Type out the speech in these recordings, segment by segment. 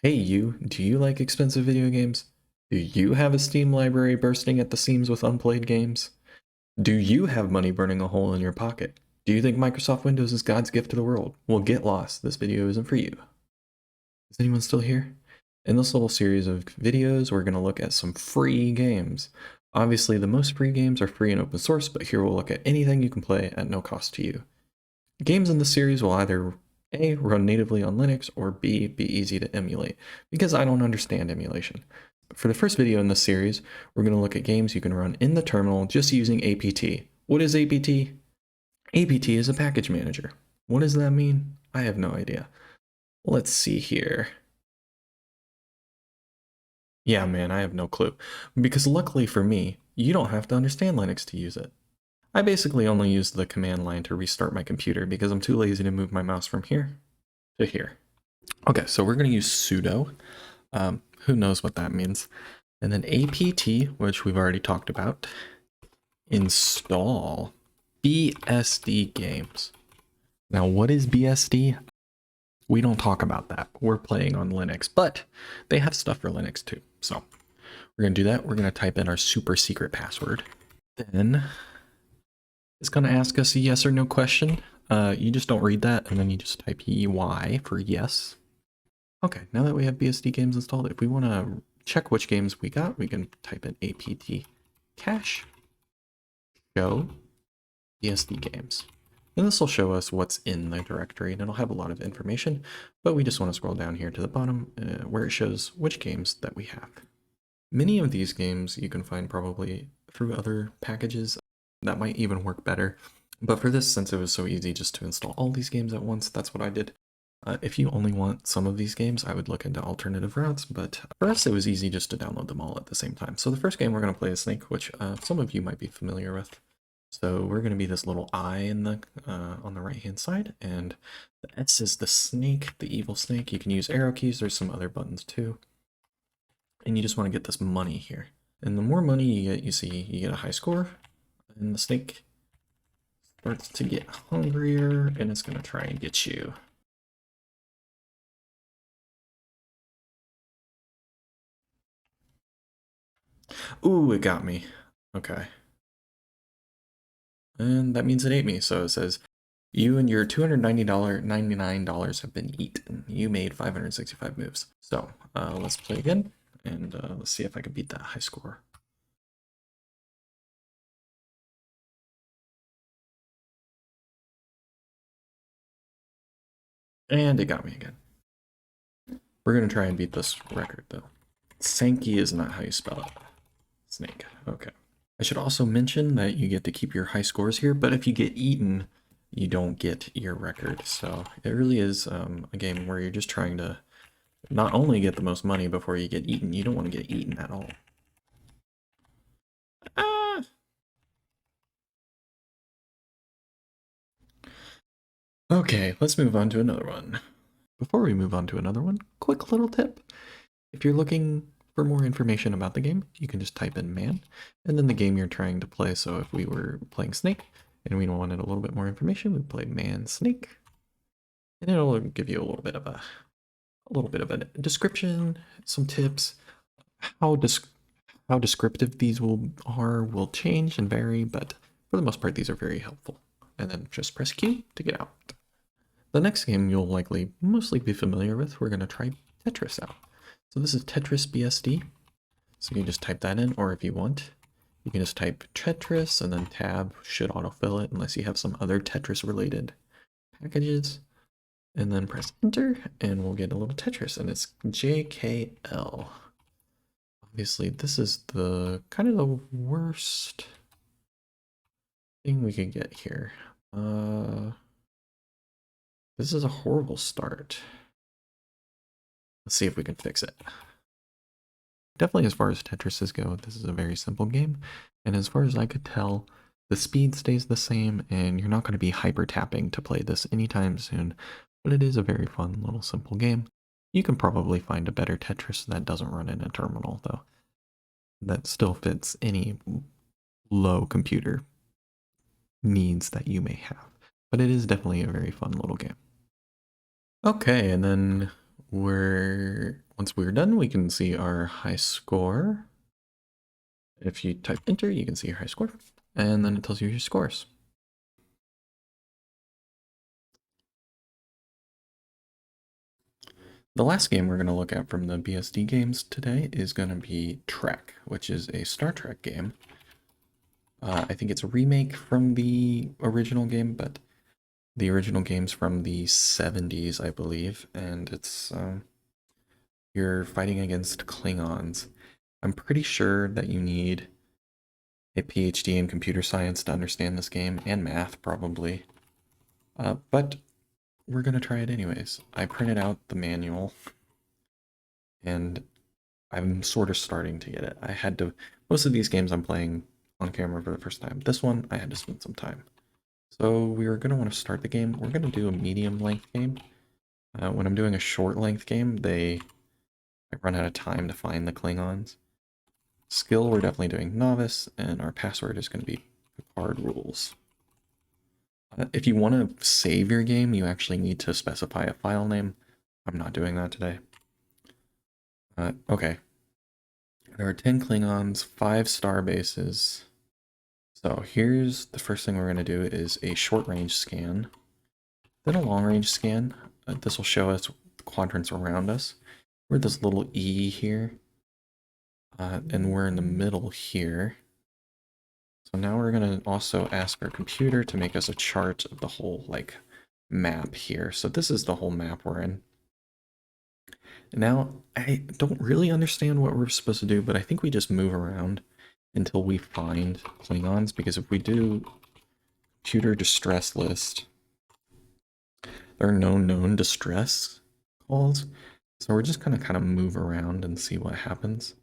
Hey you, do you like expensive video games? Do you have a Steam library bursting at the seams with unplayed games? Do you have money burning a hole in your pocket? Do you think Microsoft Windows is God's gift to the world? Well, get lost. This video isn't for you. Is anyone still here? In this little series of videos, we're going to look at some free games. Obviously, the most free games are free and open source, but here we'll look at anything you can play at no cost to you. Games in this series will either A, run natively on Linux, or B, be easy to emulate, because I don't understand emulation. For the first video in this series, we're going to look at games you can run in the terminal just using APT. What is APT? APT is a package manager. What does that mean? I have no idea. Let's see here. Yeah, man, I have no clue. Because luckily for me, you don't have to understand Linux to use it. I basically only use the command line to restart my computer because I'm too lazy to move my mouse from here to here. Okay, so we're going to use sudo. Who knows what that means? And then apt, which we've already talked about, install BSD games. Now, what is BSD? We don't talk about that. We're playing on Linux, but they have stuff for Linux too. So we're going to do that. We're going to type in our super secret password. Then it's going to ask us a yes or no question. You just don't read that, and then you just type EY for yes. Okay, now that we have BSD games installed, if we want to check which games we got, we can type in apt cache show BSD games. And this will show us what's in the directory, and it'll have a lot of information, but we just want to scroll down here to the bottom where it shows which games that we have. Many of these games you can find probably through other packages that might even work better. But for this, since it was so easy just to install all these games at once, that's what I did. If you only want some of these games, I would look into alternative routes, but for us it was easy just to download them all at the same time. So the first game we're going to play is Snake, which some of you might be familiar with. So we're going to be this little eye in the on the right hand side, and the S is the snake, the evil snake. You can use arrow keys, there's some other buttons too. And you just want to get this money here. And the more money you get, you see you get a high score, and the snake starts to get hungrier, and it's going to try and get you. Ooh, it got me. Okay. And that means it ate me. So it says, you and your $299 have been eaten. You made 565 moves. So let's play again, and let's see if I can beat that high score. And it got me again. We're going to try and beat this record, though. Sankey is not how you spell it. Snake. Okay. I should also mention that you get to keep your high scores here, but if you get eaten, you don't get your record. So it really is a game where you're just trying to not only get the most money before you get eaten, you don't want to get eaten at all. Ah! Okay, let's move on to another one. Before we move on to another one, quick little tip. If you're looking for more information about the game, you can just type in man, and then the game you're trying to play. So if we were playing Snake, and we wanted a little bit more information, we play man snake, and it'll give you a little bit of a description, some tips. How descriptive these will change and vary, but for the most part, these are very helpful. And then just press Q to get out. The next game you'll likely mostly be familiar with, we're going to try Tetris out. So this is Tetris BSD. So you can just type that in, or if you want, you can just type Tetris and then tab should autofill it unless you have some other Tetris related packages. And then press enter and we'll get a little Tetris, and it's JKL. Obviously this is the kind of the worst thing we could get here. This is a horrible start. Let's see if we can fix it. Definitely as far as Tetrises go, this is a very simple game. And as far as I could tell, the speed stays the same and you're not going to be hyper tapping to play this anytime soon. But it is a very fun little simple game. You can probably find a better Tetris that doesn't run in a terminal though. That still fits any low computer needs that you may have. But it is definitely a very fun little game. Okay, and then once done, we can see our high score. If you type enter, you can see your high score, and then it tells you your scores. The last game we're going to look at from the BSD games today is going to be Trek, which is a Star Trek game. I think it's a remake from the original game, but the original game's from the 70s, I believe, and it's you're fighting against Klingons. I'm pretty sure that you need a PhD in computer science to understand this game, and math probably. But we're gonna try it anyways. I printed out the manual, and I'm sort of starting to get it. I had to, most of these games I'm playing on camera for the first time. This one, I had to spend some time. So we were gonna want to start the game. We're gonna do a medium length game. When I'm doing a short length game, I run out of time to find the Klingons. Skill, we're definitely doing novice, and our password is going to be Picard rules. If you want to save your game, you actually need to specify a file name. I'm not doing that today. Okay. There are 10 Klingons, 5 star bases. So here's the first thing we're going to do is a short range scan. Then a long range scan. This will show us quadrants around us. We're at this little E here. And we're in the middle here. So now we're going to also ask our computer to make us a chart of the whole, like, map here. So this is the whole map we're in. Now, I don't really understand what we're supposed to do, but I think we just move around until we find Klingons, because if we do computer distress list, there are no known distress calls. So we're just going to kind of move around and see what happens.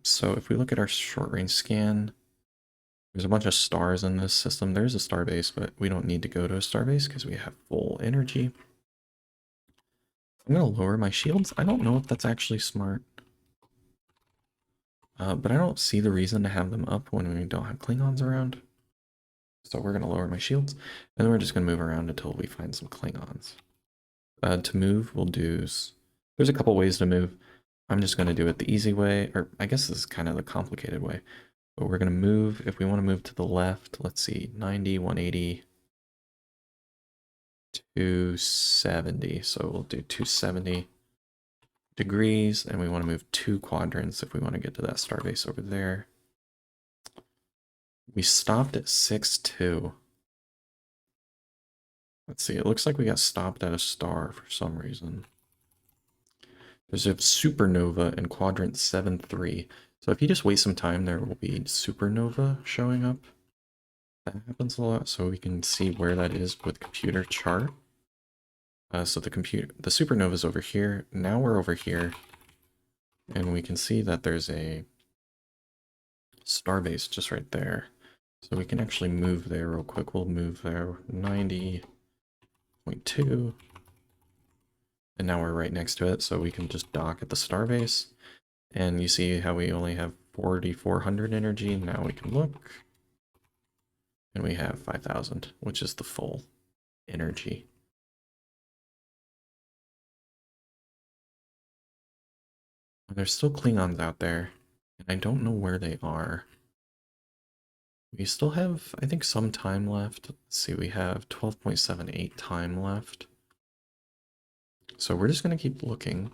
So if we look at our short range scan, there's a bunch of stars in this system. There's a starbase, but we don't need to go to a starbase because we have full energy. I'm going to lower my shields. I don't know if that's actually smart. But I don't see the reason to have them up when we don't have Klingons around. So we're going to lower my shields, and then we're just going to move around until we find some Klingons. To move, we'll do... There's a couple ways to move. I'm just going to do it the easy way, or I guess this is kind of the complicated way. But we're going to move, if we want to move to the left, let's see, 90, 180, 270. So we'll do 270 degrees, and we want to move 2 quadrants if we want to get to that starbase over there. We stopped at 6-2. Let's see, it looks like we got stopped at a star for some reason. There's a supernova in quadrant 7-3. So if you just wait some time, there will be supernova showing up. That happens a lot, so we can see where that is with computer chart. So the supernova is over here. Now we're over here, and we can see that there's a starbase just right there. So we can actually move there real quick. We'll move there 90.2. And now we're right next to it, so we can just dock at the starbase. And you see how we only have 4,400 energy. Now we can look. And we have 5,000, which is the full energy. And there's still Klingons out there, and I don't know where they are. We still have, I think, some time left. Let's see, we have 12.78 time left. So we're just going to keep looking.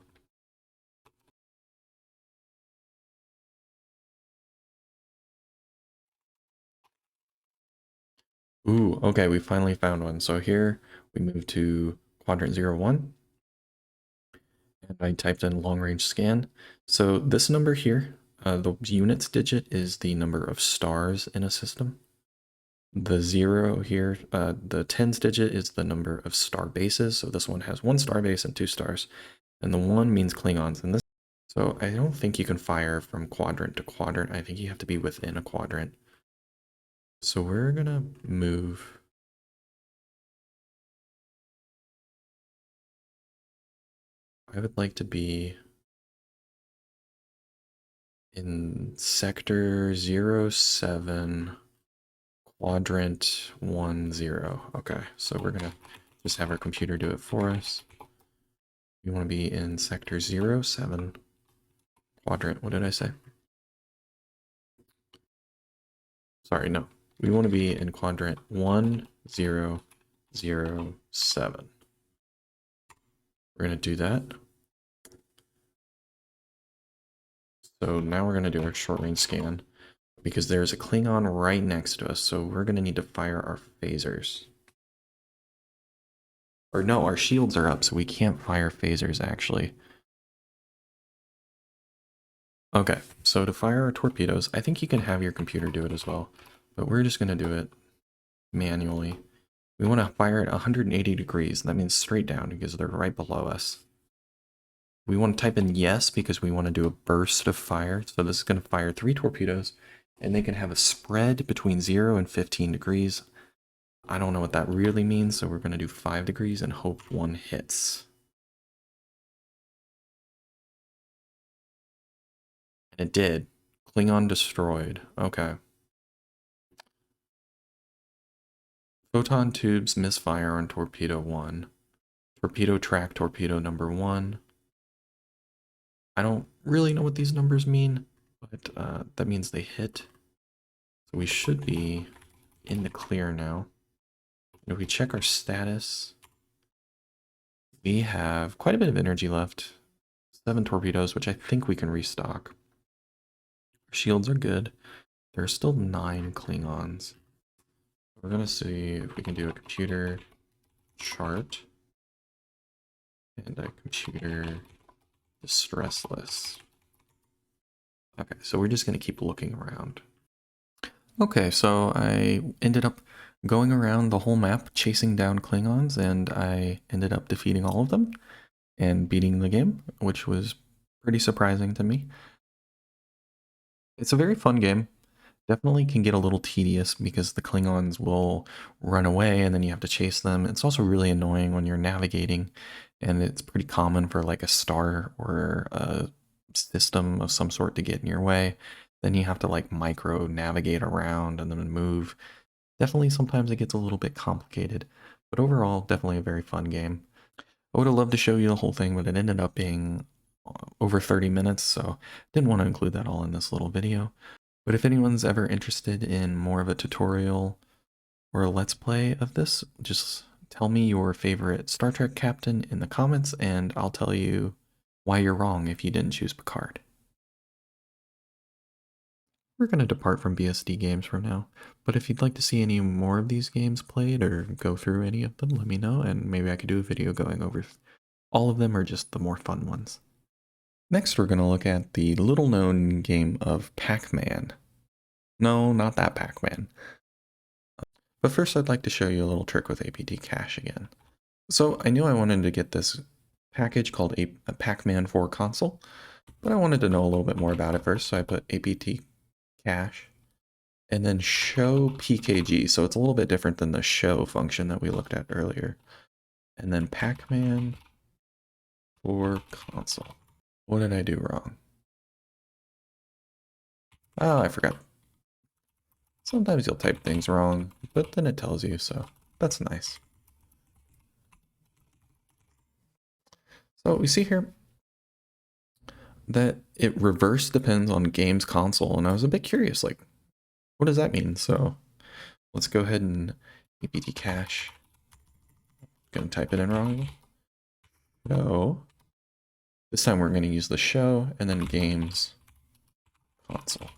Ooh, okay, we finally found one. So here we move to quadrant 01. And I typed in long range scan. So this number here, the units digit is the number of stars in a system. The 0 here, the tens digit is the number of star bases. So this one has 1 star base and 2 stars. And the 1 means Klingons. And this, so I don't think you can fire from quadrant to quadrant. I think you have to be within a quadrant. So we're gonna move. I would like to be in sector 07, quadrant 10. Okay, so we're gonna just have our computer do it for us. We want to be in sector 07, quadrant, what did I say? Sorry, no. We want to be in quadrant 1007. We're going to do that. So now we're going to do our short range scan because there's a Klingon right next to us. So we're going to need to fire our phasers. Or no, our shields are up, so we can't fire phasers actually. Okay, so to fire our torpedoes, I think you can have your computer do it as well, but we're just going to do it manually. We want to fire at 180 degrees. That means straight down because they're right below us. We want to type in yes because we want to do a burst of fire. So this is going to fire 3 torpedoes, and they can have a spread between 0 and 15 degrees. I don't know what that really means, so we're going to do 5 degrees and hope one hits. And it did. Klingon destroyed. Okay. Photon tubes misfire on torpedo 1. Torpedo track torpedo number 1. I don't really know what these numbers mean, but that means they hit. So we should be in the clear now. And if we check our status, we have quite a bit of energy left. 7 torpedoes, which I think we can restock. Our shields are good. There are still 9 Klingons. We're going to see if we can do a computer chart and a computer distress list. Okay, so we're just going to keep looking around. Okay, so I ended up going around the whole map chasing down Klingons, and I ended up defeating all of them and beating the game, which was pretty surprising to me. It's a very fun game. Definitely can get a little tedious because the Klingons will run away and then you have to chase them. It's also really annoying when you're navigating, and it's pretty common for like a star or a system of some sort to get in your way. Then you have to like micro navigate around and then move. Definitely sometimes it gets a little bit complicated, but overall definitely a very fun game. I would have loved to show you the whole thing, but it ended up being over 30 minutes, so didn't want to include that all in this little video. But if anyone's ever interested in more of a tutorial or a let's play of this, just tell me your favorite Star Trek captain in the comments and I'll tell you why you're wrong if you didn't choose Picard. We're going to depart from BSD games for now, but if you'd like to see any more of these games played or go through any of them, let me know and maybe I could do a video going over all of them or just the more fun ones. Next, we're going to look at the little-known game of Pac-Man. No, not that Pac-Man. But first, I'd like to show you a little trick with APT cache again. So I knew I wanted to get this package called a Pac-Man 4 console, but I wanted to know a little bit more about it first, so I put APT cache and then show PKG. So it's a little bit different than the show function that we looked at earlier. And then Pac-Man 4 console. What did I do wrong? Oh, I forgot. Sometimes you'll type things wrong, but then it tells you, so that's nice. So we see here that it reverse depends on game's console, and I was a bit curious, like, what does that mean? So let's go ahead and apt cache. Gonna type it in wrong. No. This time we're going to use the show and then games console.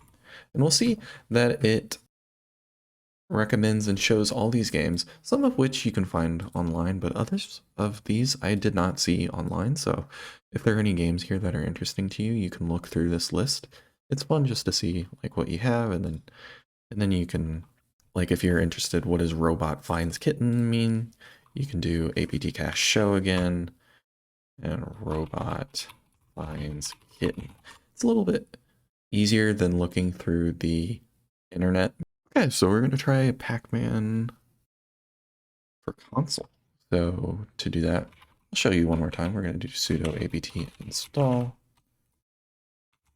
And we'll see that it recommends and shows all these games, some of which you can find online, but others of these I did not see online. So if there are any games here that are interesting to you, you can look through this list. It's fun just to see like what you have, and then you can, like, if you're interested, what does robot finds kitten mean? You can do apt cache show again and robot finds kitten. It's a little bit easier than looking through the internet. Okay, so we're going to try Pac-Man for console. So to do that, I'll show you one more time. We're going to do sudo apt install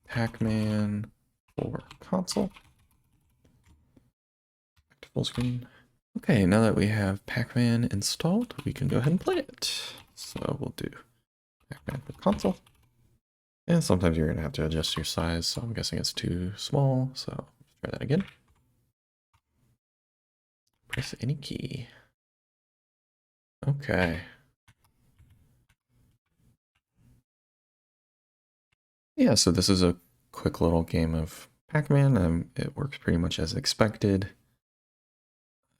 Pac-Man for console. Back to full screen. Okay, now that we have Pac-Man installed, we can go ahead and play it. So we'll do Pac-Man for console. And sometimes you're going to have to adjust your size, so I'm guessing it's too small, so let's try that again. Press any key. Okay. Yeah, so this is a quick little game of Pac-Man. It works pretty much as expected.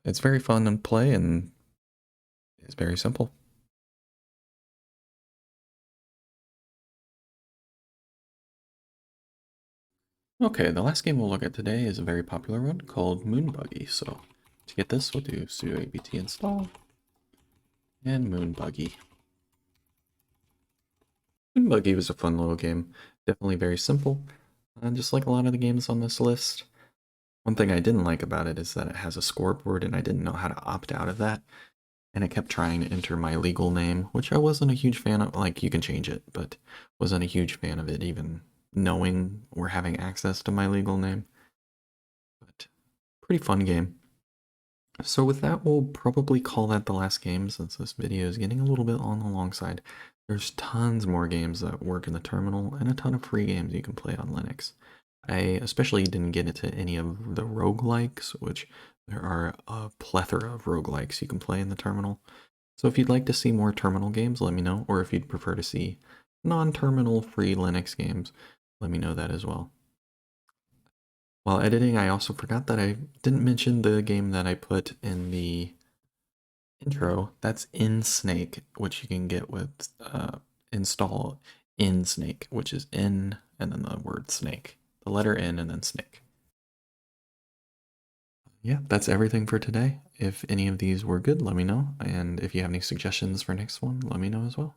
It's very fun to play, and it's very simple. Okay, the last game we'll look at today is a very popular one called Moon Buggy. So to get this, we'll do sudo apt install and Moon Buggy. Moon Buggy was a fun little game, definitely very simple, just like a lot of the games on this list. One thing I didn't like about it is that it has a scoreboard, and I didn't know how to opt out of that. And it kept trying to enter my legal name, which I wasn't a huge fan of. Like, you can change it, but wasn't a huge fan of it even knowing or having access to my legal name. But pretty fun game. So with that, we'll probably call that the last game, since this video is getting a little bit on the long side. There's tons more games that work in the terminal, and a ton of free games you can play on Linux. I especially didn't get into any of the roguelikes, which there are a plethora of roguelikes you can play in the terminal. So if you'd like to see more terminal games, let me know, or if you'd prefer to see non-terminal free Linux games, let me know that as well. While editing, I also forgot that I didn't mention the game that I put in the intro. That's InSnake, which you can get with install InSnake, which is in and then the word snake, the letter N and then snake. Yeah, that's everything for today. If any of these were good, let me know. And if you have any suggestions for next one, let me know as well.